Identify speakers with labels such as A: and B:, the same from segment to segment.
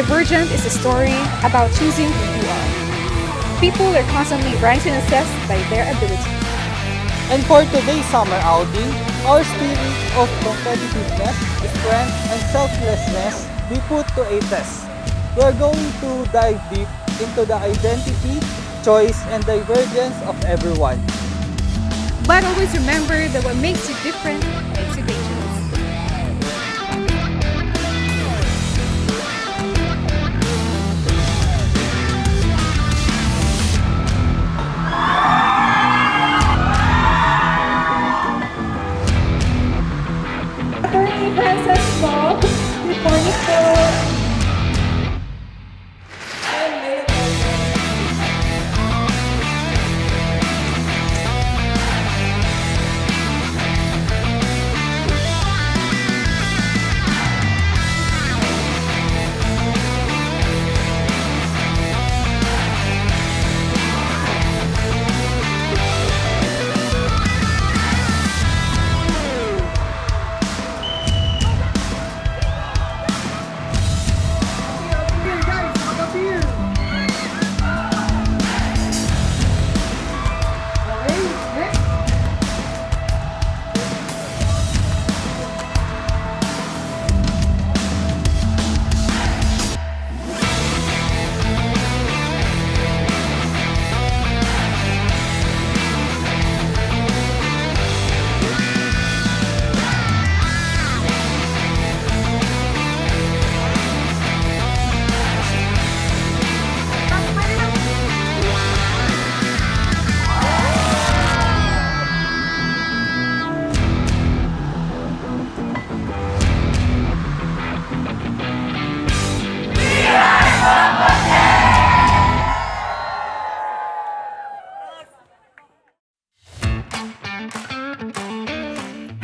A: Divergent is a story about choosing who you are. People are constantly ranked and assessed by their ability.
B: And for today's summer outing, our spirit of competitiveness, strength, and selflessness we put to a test. We are going to dive deep into the identity, choice, and divergence of everyone.
A: But always remember that what makes you different makes you dangerous.
C: Attorney Frances Bob, good morning po.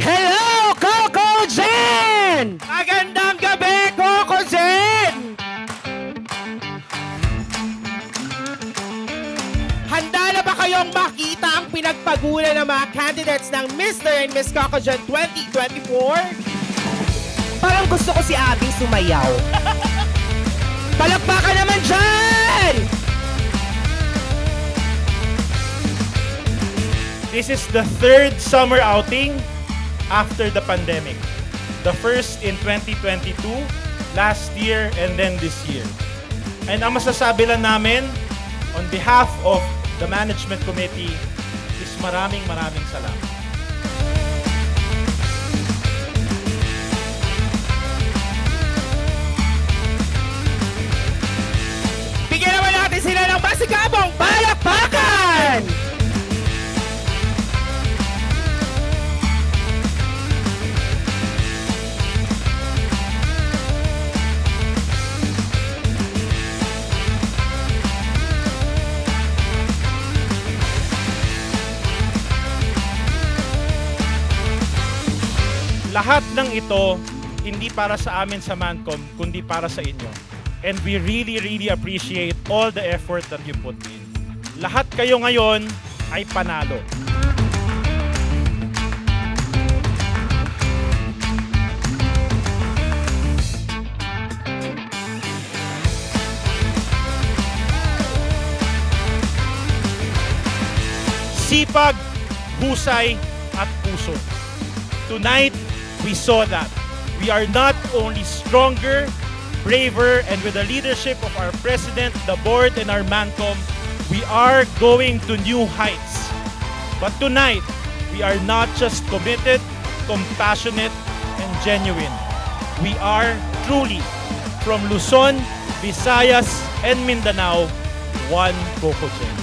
D: Hello, Coco Jen! Magandang gabi, Coco Jen! Handa na ba kayong makita ang pinagpagulan ng mga candidates ng Mr. and Miss Coco Jen 2024? Parang gusto ko si Abby sumayaw. Palakpakan naman dyan!
E: This is the third summer outing after the pandemic. The first in 2022, last year, and then this year. And ang masasabi lang namin, on behalf of the management committee, is maraming salamat.
D: Bigyan naman natin sila ng masigabong palakpakan!
E: Lahat ng ito, hindi para sa amin sa Mancom, kundi para sa inyo. And we really appreciate all the effort that you put in. Lahat kayo ngayon ay panalo. Sipag, husay, at puso. Tonight, we saw that. We are not only stronger, braver, and with the leadership of our president, the board, and our Mancom, we are going to new heights. But tonight, we are not just committed, compassionate, and genuine. We are truly, from Luzon, Visayas, and Mindanao, one Coco Jen.